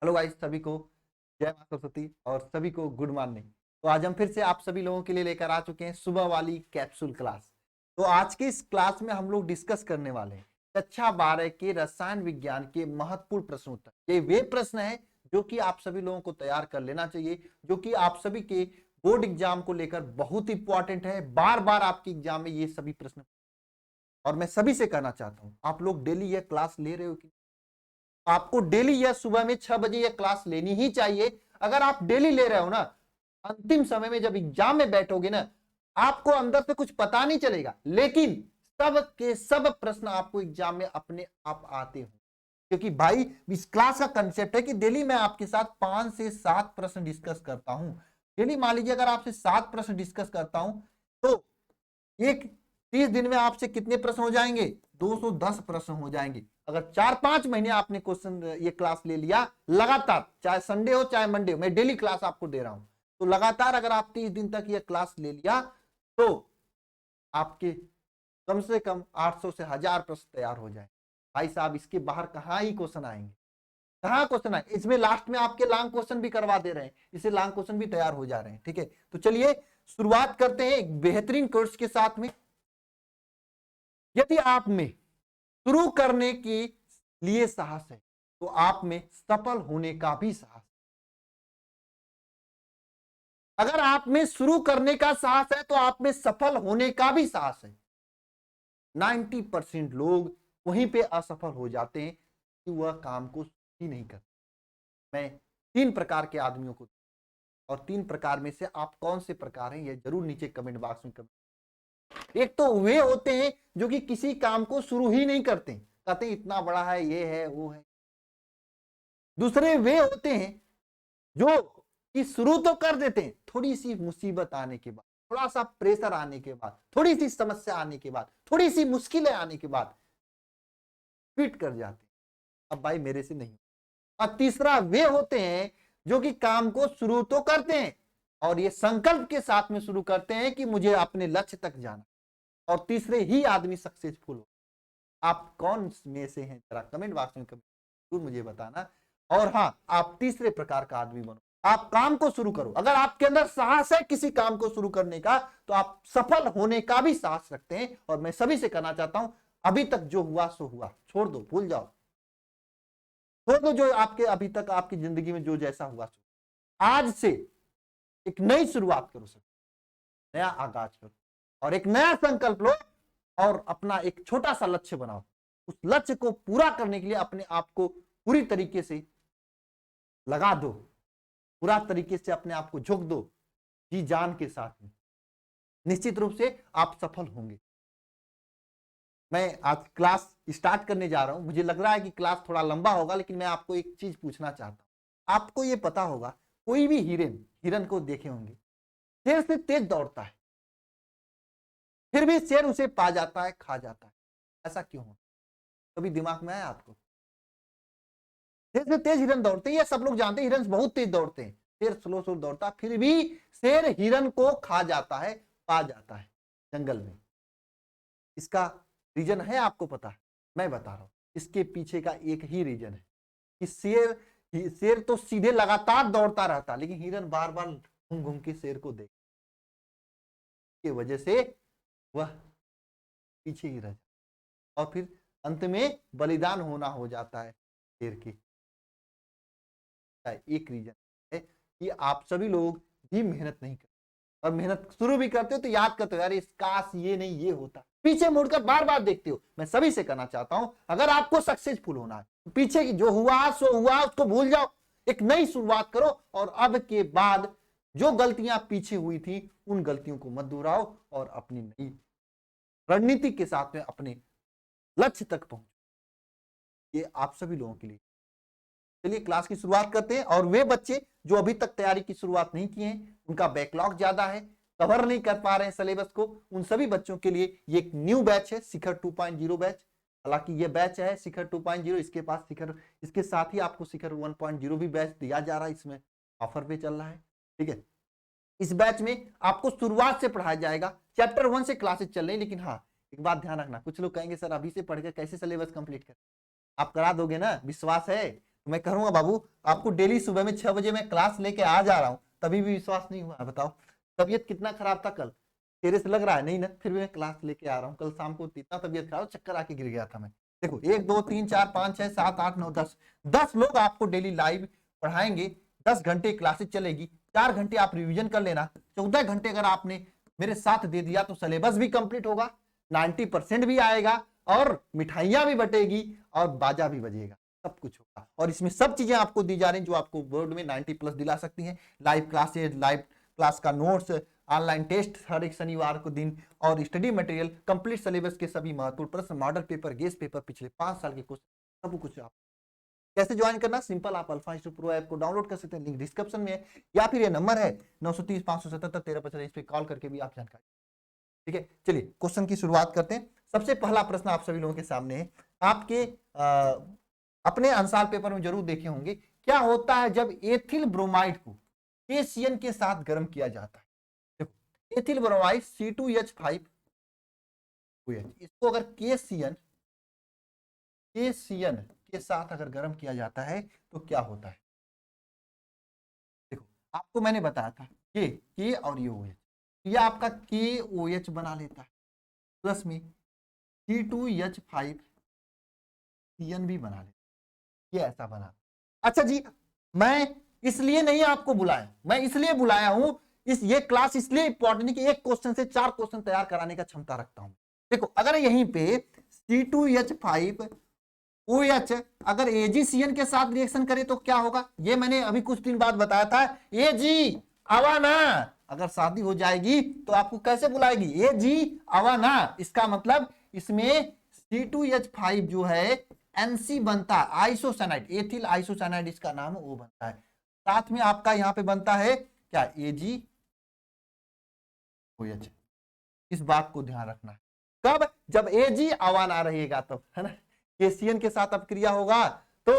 Hello guys, सभी को जय माता सरस्वती और सभी को गुड मॉर्निंग। तो आज हम फिर से आप सभी लोगों के लिए लेकर आ चुके हैं सुबह वाली कैप्सूल क्लास। तो आज के इस क्लास में हम लोग डिस्कस करने वाले हैं कक्षा 12 के रसायन विज्ञान के महत्वपूर्ण प्रश्न उत्तर। ये वे प्रश्न है जो कि आप सभी लोगों को तैयार कर लेना चाहिए, जो कि आप सभी के बोर्ड एग्जाम को लेकर बहुत इंपॉर्टेंट है। बार बार आपके एग्जाम में ये सभी प्रश्न, और मैं सभी से कहना चाहता हूं, आप लोग डेली यह क्लास ले रहे हो कि आपको डेली यह सुबह में 6 बजे यह क्लास लेनी ही चाहिए। अगर आप डेली ले रहे हो ना, अंतिम समय में जब एग्जाम में बैठोगे ना, आपको अंदर से कुछ पता नहीं चलेगा, लेकिन सब के सब प्रश्न आपको एग्जाम में अपने आप आते हो। क्योंकि भाई इस क्लास का कंसेप्ट है कि डेली मैं आपके साथ 5 से 7 प्रश्न डिस्कस करता हूं। डेली मान लीजिए अगर आपसे 7 प्रश्न डिस्कस करता हूं तो एक 30 दिन में आपसे कितने प्रश्न हो जाएंगे? 210 प्रश्न हो जाएंगे। अगर 4-5 महीने आपने क्वेश्चन ये क्लास ले लिया लगातार, चाहे संडे हो चाहे मंडे हो, मैं डेली क्लास आपको दे रहा हूं, तो लगातार अगर आप 30 दिन तक ये क्लास ले लिया तो आपके कम से कम 800 से 1000 प्रश्न तैयार हो जाए। भाई साहब, इसके बाहर कहां ही क्वेश्चन आएंगे, कहां क्वेश्चन आए? इसमें लास्ट में आपके लॉन्ग क्वेश्चन भी करवा दे रहे हैं, इससे लॉन्ग क्वेश्चन भी तैयार हो जा रहे हैं। ठीक है, तो चलिए शुरुआत करते हैं एक बेहतरीन कोर्स के साथ में। यदि आप में शुरू करने के लिए साहस है तो आप में सफल होने का भी साहस। अगर आप में शुरू करने का साहस है तो आप में सफल होने का भी साहस है। 90% लोग वहीं पे असफल हो जाते हैं कि वह काम को ही नहीं करते। मैं 3 प्रकार के आदमियों को, और 3 प्रकार में से आप कौन से प्रकार हैं, यह जरूर नीचे कमेंट बॉक्स में कमेंट। एक तो वे होते हैं जो कि किसी काम को शुरू ही नहीं करते, कहते हैं इतना बड़ा है, ये है, वो है। दूसरे वे होते हैं जो कि शुरू तो कर देते हैं, थोड़ी सी मुसीबत आने के बाद, थोड़ा सा प्रेशर आने के बाद, थोड़ी सी समस्या आने के बाद, थोड़ी सी मुश्किलें आने के बाद क्विट कर जाते हैं, अब भाई मेरे से नहीं। और तीसरा वे होते हैं जो कि काम को शुरू तो करते हैं और ये संकल्प के साथ में शुरू करते हैं कि मुझे अपने लक्ष्य तक जाना, और तीसरे ही आदमी सक्सेसफुल हो। आप कौन में से हैं, जरा कमेंट बॉक्स में जरूर मुझे बताना। और हाँ, आप तीसरे प्रकार का आदमी बनो, आप काम को शुरू करो। अगर आपके अंदर साहस है किसी काम को शुरू करने का तो आप सफल होने का भी साहस रखते हैं। और मैं सभी से कहना चाहता हूं, अभी तक जो हुआ सो हुआ, छोड़ दो, भूल जाओ, छोड़ दो जो आपके अभी तक आपकी जिंदगी में जो जैसा हुआ सो। आज से एक नई शुरुआत करो, सब नया आगाज करो और एक नया संकल्प लो और अपना एक छोटा सा लक्ष्य बनाओ। उस लक्ष्य को पूरा करने के लिए अपने आप को पूरी तरीके से लगा दो, पूरा तरीके से अपने आप को झोंक दो, जी जान के साथ में। निश्चित रूप से आप सफल होंगे। मैं आज क्लास स्टार्ट करने जा रहा हूं, मुझे लग रहा है कि क्लास थोड़ा लंबा होगा, लेकिन मैं आपको एक चीज पूछना चाहता हूं। आपको यह पता होगा, कोई भी हिरन को देखे होंगे, शेर से तेज दौड़ता है, फिर भी शेर उसे पा जाता है, खा जाता है। ऐसा क्यों हो? कभी दिमाग में आया आपको? शेर से तेज हिरन दौड़ते हैं, सब लोग जानते हैं, हिरन बहुत तेज दौड़ते हैं, शेर स्लो स्लो दौड़ता, फिर भी शेर हिरन को खा जाता है, पा जाता है जंगल में। इसका रीजन है आपको पता है? मैं बता रहा हूं, इसके पीछे का एक ही रीजन है कि शेर तो सीधे लगातार दौड़ता रहता, लेकिन हिरन बार बार घूम घूम के शेर को देख की वजह से वह पीछे ही रह जाता, और फिर अंत में बलिदान होना हो जाता है शेर की। एक रीजन है कि आप सभी लोग भी मेहनत नहीं करते, और मेहनत शुरू भी करते हो तो याद करते हो, यार इस काश ये नहीं ये होता, पीछे मुड़कर बार बार देखते हो। मैं सभी से कहना चाहता हूं, अगर आपको सक्सेसफुल होना है, पीछे की जो हुआ सो हुआ उसको भूल जाओ, एक नई शुरुआत करो, और अब के बाद जो गलतियां पीछे हुई थी उन गलतियों को मत दोहराओ और अपनी नई रणनीति के साथ में अपने लक्ष्य तक पहुंचो। ये आप सभी लोगों के लिए। चलिए क्लास की शुरुआत करते हैं। और वे बच्चे जो अभी तक तैयारी की शुरुआत नहीं किए हैं, उनका बैकलॉग ज्यादा है, कवर नहीं कर पा रहे हैं सिलेबस को, उन सभी बच्चों के लिए ये एक न्यू बैच है, शिखर 2.0 बैच। हालांकि ये बैच है शिखर 2.0, इसके पास शिखर, इसके साथ ही आपको शिखर 1.0 भी बैच दिया जा रहा है, इसमें ऑफर पे चल रहा है। ठीक है, इस बैच में आपको शुरुआत से पढ़ाया जाएगा, चैप्टर 1 से क्लासेस चल रही, लेकिन हाँ एक बात ध्यान रखना, कुछ लोग कहेंगे सर अभी से पढ़ के कैसे सिलेबस कंप्लीट कर, आप करा दोगे ना, विश्वास है? तो मैं करूंगा बाबू, आपको डेली सुबह में 6 बजे मैं क्लास लेके आ जा रहा हूँ, तभी भी विश्वास नहीं हुआ। बताओ तबीयत कितना खराब था कल, चेहरे से लग रहा है नहीं ना, फिर भी मैं क्लास लेके आ रहा हूँ। कल शाम को इतना तबीयत खराब, चक्कर आके गिर गया था मैं। देखो 1 2 3 4 5 6 7 8 9 10 लोग आपको डेली लाइव पढ़ाएंगे, 10 घंटे क्लासेस चलेगी, 4 घंटे आप रिविजन कर लेना, 14 घंटे अगर आपने मेरे साथ दे दिया तो सिलेबस भी कंप्लीट होगा, 90% भी आएगा, और मिठाइयां भी बटेगी, और बाजा भी बजेगा, सब कुछ होगा। और इसमें सब चीजें आपको दी जा रही हैं जो आपको बोर्ड में 90+ दिला सकती हैं। लाइव क्लासेज, लाइव क्लास का नोट्स, ऑनलाइन टेस्ट हर एक शनिवार को दिन, और स्टडी मटेरियल, कंप्लीट सिलेबस के सभी महत्वपूर्ण प्रश्न, मॉडल पेपर, गेस्ट पेपर, पिछले 5 साल के क्वेश्चन, सब कुछ। आप कैसे ज्वाइन करना, सिंपल, आप अल्फा इंस्टीट्यूट प्रो ऐप को डाउनलोड कर सकते हैं, लिंक डिस्क्रिप्शन में है, या फिर ये नंबर है 930 577 1375, इस पे कॉल करके भी आप जानकारी। ठीक है, चलिए क्वेश्चन की शुरुआत करते हैं। सबसे पहला प्रश्न आप सभी लोगों के सामने है, आपके अपने अंसार पेपर में जरूर देखे होंगे, क्या होता है जब एथिल ब्रोमाइड को KCN के साथ गर्म किया जाता है। देखो एथिल ब्रोमाइड C2H5OH, इसको अगर KCN के साथ अगर गर्म किया जाता है तो क्या होता है। देखो आपको मैंने बताया था के और ये OH, ये आपका KOH बना लेता है, प्लस में C2H5CN भी बना लेता है, ये ऐसा बना। अच्छा जी, मैं इसलिए नहीं आपको बुलाया, मैं इसलिए बुलाया हूं, ये क्लास इसलिए इंपॉर्टेंट है कि एक क्वेश्चन से 4 क्वेश्चन तैयार कराने का क्षमता रखता हूं। देखो अगर यहीं पे C2H5OH अगर AgCN के साथ रिएक्शन करे तो क्या होगा, ये मैंने अभी कुछ दिन बाद बताया था। AG आवाना, अगर शादी हो जाएगी तो आपको कैसे बुलाएगी, AG आवाना, इसका मतलब इसमें C2H5 जो है NC बनता है, आइसोसाइनाइड, एथिल आइसोसाइनाइड इसका नाम वो बनता है, साथ में आपका यहां पे बनता है क्या, AgOH। इस बात को ध्यान रखना है, कब, जब AG आवाना रहेगा तब, है ना, KCN के साथ अब क्रिया होगा तो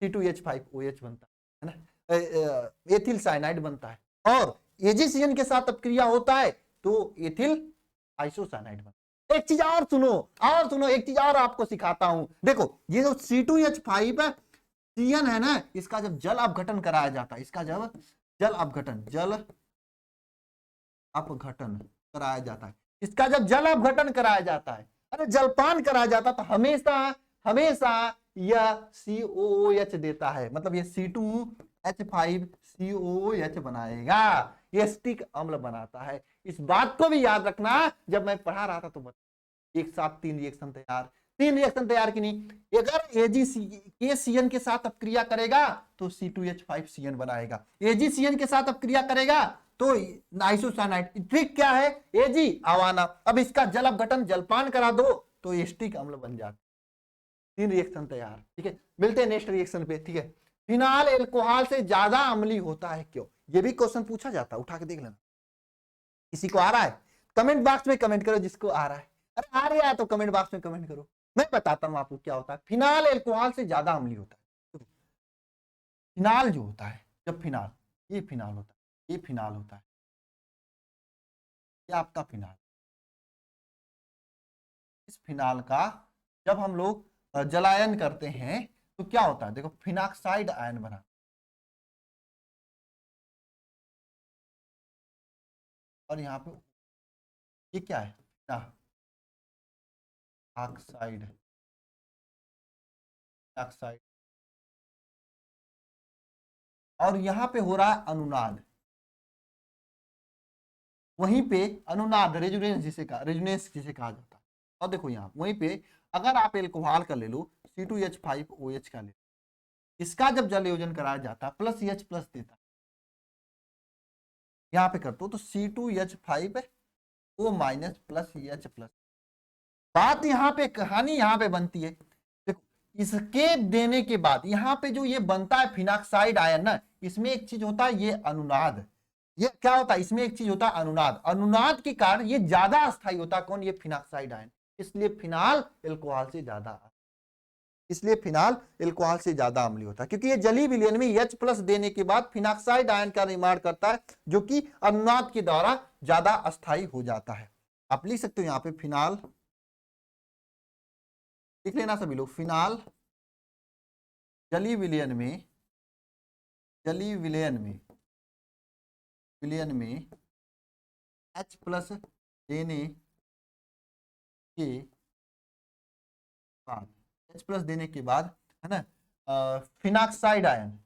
C2H5OH बनता है ना, एथिल साइनाइड बनता है, और AgCN के साथ अब क्रिया होता है तो एथिल आइसोसाइनाइड बनता है। एक चीज और सुनो, एक चीज और आपको सिखाता हूं। देखो ये जो C2H5CN है ना, इसका जब जल अपघटन कराया जाता है, इसका जब जल अपघटन कराया जाता है, इसका जब जल अपघटन कराया जाता है, अरे जलपान कराया जाता है, तो हमेशा यह COOH देता है, मतलब ये C2H5COOH बनाएगा, एसिटिक अम्ल बनाता है। इस बात को भी याद रखना, जब मैं पढ़ा रहा था तो एक साथ 3 रिएक्शन तैयार की नहीं, अगर AgCN के साथ अपक्रिया करेगा तो C2H5CN बनाएगा, AgCN के साथ अपक्रिया करेगा तो आइसोसाइनाइड, ट्रिक क्या है, Ag आवाना, अब इसका जल अपघटन जलपान करा दो तो एसिटिक अम्ल बन जाता, 3 रिएक्शन तैयार। ठीक है, मिलते हैं नेक्स्ट रिएक्शन पे। ठीक है, फिनाल एल्कोहल से ज्यादा अम्लीय होता है क्यों, ये भी क्वेश्चन पूछा जाता है, उठा के देख लेना। किसी को आ रहा है कमेंट बॉक्स में कमेंट करो, जिसको आ रहा है, अरे आ रहा है तो कमेंट बॉक्स में कमेंट करो, मैं बताता हूं आपको क्या होता है। फिनाल एल्कोहल से ज्यादा अम्लीय होता है। फिनाल जो होता है, जब फिनाल, ये फिनाल होता है, ये फिनाल होता है, ये आपका फिनाल, इस फिनाल का जब हम लोग जलायन करते हैं तो क्या होता है, देखो फिनाक्साइड आयन बना, और यहाँ पे ये क्या है, ऑक्साइड, ऑक्साइड, और यहाँ पे हो रहा है अनुनाद, वहीं पे अनुनाद, रेजोनेंस जिसे कहा जाता है। और देखो यहाँ वहीं पे अगर आप एल्कोहल का ले लो, C2H5OH का ले लो, इसका जब जल योजन कराया जाता है प्लस H प्लस देता है, यहाँ पे करते हो तो C2H5O minus plus H plus. बात यहाँ पे, कहानी यहाँ पे बनती है, देखो इसके देने के बाद यहाँ पे जो ये बनता है फिनाक्साइड आयन ना, इसमें एक चीज होता है, ये अनुनाद, ये क्या होता है, इसमें एक चीज होता है अनुनाद, अनुनाद के कारण ये ज्यादा अस्थायी होता है, कौन, ये फिनाक्साइड आयन, इसलिए फिनाल एल्कोहल से ज्यादा अम्लीय होता है, क्योंकि ये जलीय विलयन में H प्लस देने के बाद फिनाक्साइड आयन का निर्माण करता है, जो कि अनुनाद के द्वारा ज्यादा अस्थायी हो जाता है। आप लिख सकते हो यहाँ पे फिनाल, लिख लेना सभी लोग, फिनाल जलीय विलयन में, जलीय विलयन में H+ देने के बाद, H+ देने के बाद, है ना, phenoxide ion,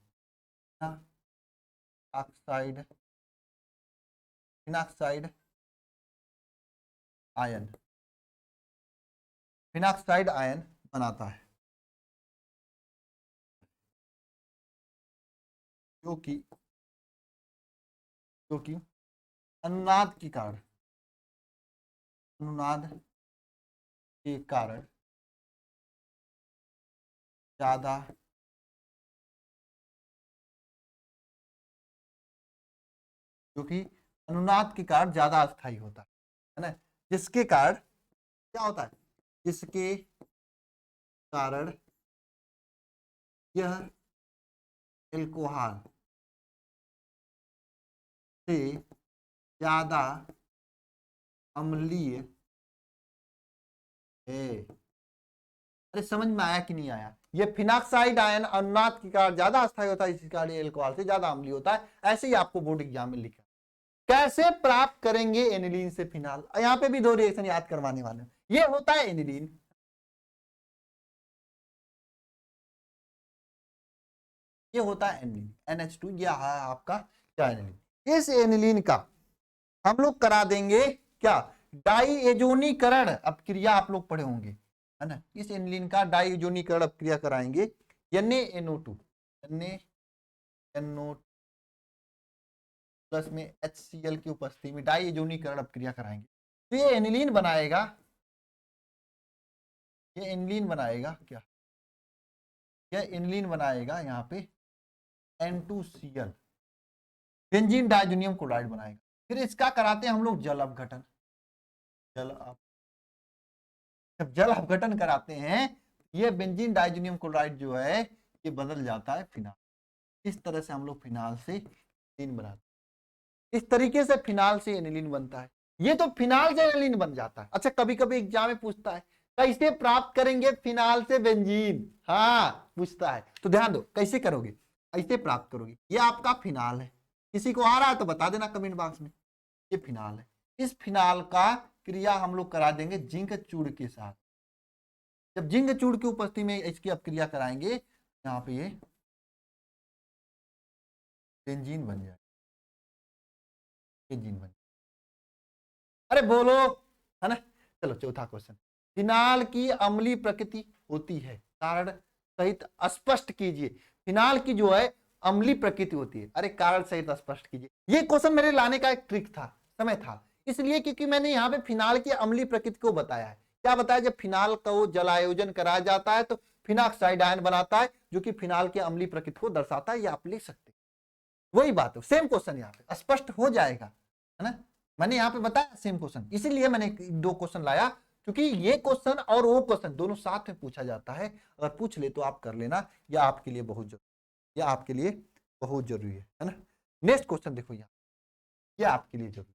oxide, phenoxide ion, phenoxide ion बनाता है, जो कि अनुनाद के कारण, अनुनाद के कारण ज्यादा जो कि अनुनाद के कारण ज्यादा अस्थायी होता है ना, जिसके कारण क्या होता है, जिसके कारण यह एल्कोहल से ज्यादा अम्लीय है। अरे समझ में आया कि नहीं आया? ये फिनाक्साइड आयन अनुनाद के कारण ज्यादा अस्थायी होता है, इसी कारण एल्कोहल से ज्यादा अम्लीय होता है। ऐसे ही आपको बोर्ड एग्जाम में लिखा। कैसे प्राप्त करेंगे एनिलीन से फिनाल? यहाँ पे भी दो रिएक्शन याद करवाने वाले हैं। ये होता है एनिलीन, ये होता है एनिलीन, NH2, ये है आपका क्या एनिलीन। इस एनिलीन का हम लोग करा देंगे क्या, डाईएजोनीकरण अपक्रिया, आप लोग पढ़े होंगे, है ना। इस एनिलीन का डाईएजोनीकरण अपक्रिया कराएंगे, NaNO2 प्लस में HCl की उपस्थिति में डाईएजोनीकरण अपक्रिया कराएंगे, तो ये एनिलीन बनाएगा, ये एनिलीन बनाएगा क्या, यह एनिलीन बनाएगा यहाँ पे N2Cl, बेंजीन डाइजोनियम क्लोराइड बनाएगा। फिर इसका कराते हैं हम लोग जल अपघटन, जब जल अपघटन कराते हैं, ये बेंजीन डाइजोनियम क्लोराइड जो है ये बदल जाता है फिनाल। इस तरह से हम लोग फिनाल से एनिलीन बनाते हैं। इस तरीके से फिनाल से एनिलीन बनता है। ये तो फिनाल से एनिलीन बन जाता है। अच्छा, कभी कभी एग्जाम में पूछता है कैसे प्राप्त करेंगे फिनाल से बेंजीन, हाँ पूछता है, तो ध्यान दो कैसे करोगे, ऐसे प्राप्त करोगे। ये आपका फिनाल है, किसी को आ रहा है तो बता देना कमेंट बॉक्स में। ये फिनाल है, इस फिनाल का क्रिया हम लोग करा देंगे जिंक चूड़ के साथ। जब जिंक चूड़ की उपस्थिति में इसकी अपक्रिया कराएंगे, यहाँ पे ये बेंजीन बन जाए, बेंजीन बन, अरे बोलो, है ना। चलो चौथा क्वेश्चन, फिनाल की अम्लीय प्रकृति होती है, कारण सहित स्पष्ट कीजिए। फिनाल की जो है अम्लीय प्रकृति होती है, अरे कारण सहित स्पष्ट कीजिए। ये क्वेश्चन मेरे लाने का एक ट्रिक था, समय था, इसलिए क्योंकि मैंने यहाँ पे फिनाल की अम्लीय प्रकृति को बताया है। क्या बताया, जब फिनाल को जलायोजन कराया जाता है तो फिनाक्साइड आयन बनाता है, जो कि फिनाल की अम्लीय प्रकृति को दर्शाता है। ये आप लिख सकते हैं, वही बात है, सेम क्वेश्चन यहाँ पे स्पष्ट हो जाएगा, है ना। मैंने यहाँ पे बताया सेम क्वेश्चन, इसीलिए मैंने दो क्वेश्चन लाया, क्योंकि ये क्वेश्चन और वो क्वेश्चन दोनों साथ में पूछा जाता है। अगर पूछ ले तो आप कर लेना, यह आपके लिए बहुत जरूरी, यह आपके लिए बहुत जरूरी है ना। नेक्स्ट क्वेश्चन देखो, यहाँ ये आपके लिए जरूरी,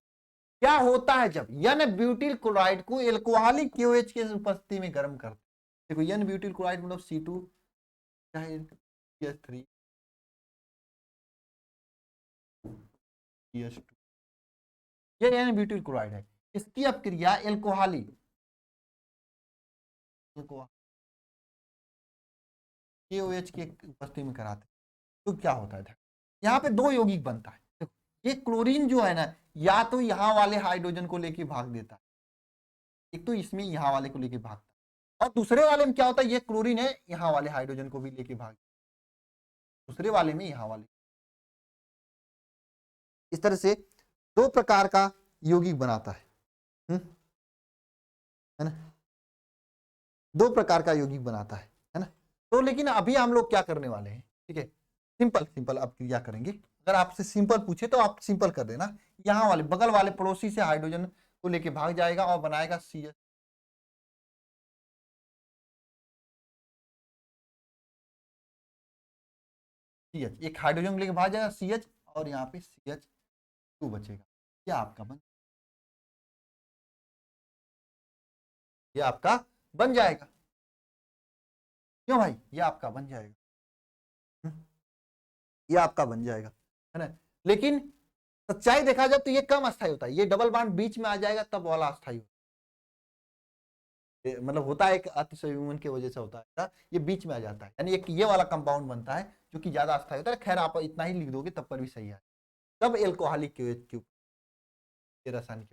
क्या होता है जब एन ब्यूटिल क्लोराइड को एल्कोहलिक KOH की उपस्थिति में गर्म करते। देखो एन ब्यूटिल क्लोराइड मतलब C2 चाहे CH3 CH2, ये एन ब्यूटिल क्लोराइड है, इसकी अपक्रिया एल्कोहली KOH की उपस्थिति में कराते तो क्या होता है, यहाँ पे दो यौगिक बनता है। देखो ये क्लोरीन जो है ना, या तो यहाँ वाले हाइड्रोजन को लेके भाग देता है, एक तो इसमें यहाँ वाले को लेके भागता है, और दूसरे वाले में क्या होता है, ये क्लोरीन है यहाँ वाले हाइड्रोजन को भी लेके भाग, दूसरे वाले में यहाँ वाले, इस तरह से दो प्रकार का यौगिक बनाता है ना, दो प्रकार का यौगिक बनाता है ना। तो लेकिन अभी हम लोग क्या करने वाले हैं, ठीक है, सिंपल सिंपल अब क्रिया करेंगे। अगर आपसे सिंपल पूछे तो आप सिंपल कर देना, यहाँ वाले बगल वाले पड़ोसी से हाइड्रोजन को लेके भाग जाएगा और बनाएगा CH, एक हाइड्रोजन लेके भाग जाएगा CH, और यहाँ पे CH2 बचेगा। ये आपका बन, ये आपका बन जाएगा, क्यों भाई, ये आपका बन जाएगा। ये आपका बन जाएगा, है ना। लेकिन सच्चाई देखा जाए तो ये कम अस्थायी होता है, ये डबल बॉन्ड बीच में आ जाएगा तब वाला अस्थायी होता है। मतलब होता है एक अतिसंयुग्मन की वजह से होता है, ये बीच में आ जाता है, यानी एक ये वाला कंपाउंड बनता है जो कि ज्यादा अस्थायी होता है। खैर आप इतना ही लिख दोगे तब पर भी सही है। तब एल्कोहलिक क्यों रासायनिक।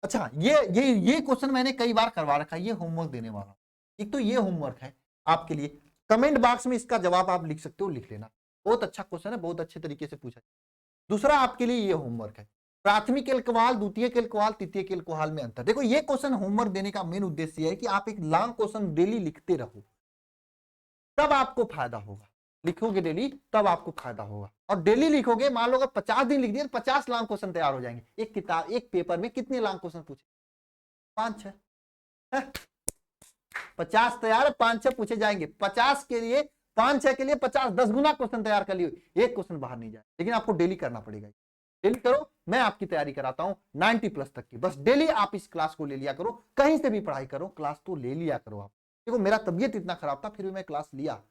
अच्छा, ये क्वेश्चन मैंने कई बार करवा रखा है, ये होमवर्क देने वाला। एक तो ये होमवर्क है आपके लिए, कमेंट बॉक्स में इसका जवाब आप लिख सकते हो, लिख लेना। बहुत अच्छा क्वेश्चन है, बहुत अच्छे तरीके से पूछा। दूसरा आपके लिए ये होमवर्क है, प्राथमिक एल्कोहल, द्वितीयक एल्कोहल, तृतीयक एल्कोहल में अंतर। देखो ये क्वेश्चन होमवर्क देने का मेन उद्देश्य है कि आप एक लॉन्ग क्वेश्चन डेली लिखते रहो, तब आपको फायदा होगा। लिखोगे डेली तब आपको फायदा होगा। और डेली लिखोगे, मान लो अगर 50 दिन लिख दिए तो 50 लॉन्ग क्वेश्चन तैयार हो जाएंगे। एक किताब, एक पेपर में कितने लॉन्ग क्वेश्चन पूछे? 5-6। 50 तैयार है, 5-6 पूछे जाएंगे। 50 के लिए 5-6 के लिए 50 10 गुना क्वेश्चन तैयार कर लिए, एक क्वेश्चन बाहर नहीं जाए। लेकिन आपको डेली करना पड़ेगा, डेली करो। मैं आपकी तैयारी कराता हूं 90+ तक की। बस डेली आप इस क्लास को ले लिया करो, कहीं से भी पढ़ाई करो, क्लास तो ले लिया करो आप। देखो मेरा तबीयत इतना खराब था फिर भी मैं क्लास लिया।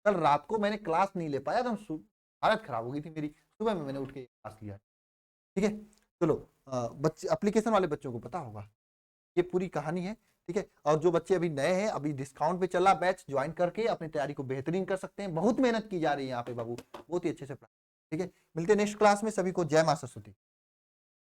कल रात को मैंने क्लास नहीं ले पाया, तो हालत खराब हो गई थी मेरी। सुबह में मैंने उठ के क्लास लिया। ठीक है, चलो बच्चे, एप्लीकेशन वाले बच्चों को पता होगा ये पूरी कहानी है। ठीक है, और जो बच्चे अभी नए हैं, अभी डिस्काउंट पे चला बैच, ज्वाइन करके अपनी तैयारी को बेहतरीन कर सकते हैं। बहुत मेहनत की जा रही है यहाँ पे बाबू, बहुत ही अच्छे से पढ़ा। ठीक है, मिलते हैं नेक्स्ट क्लास में। सभी को जय मां सरस्वती।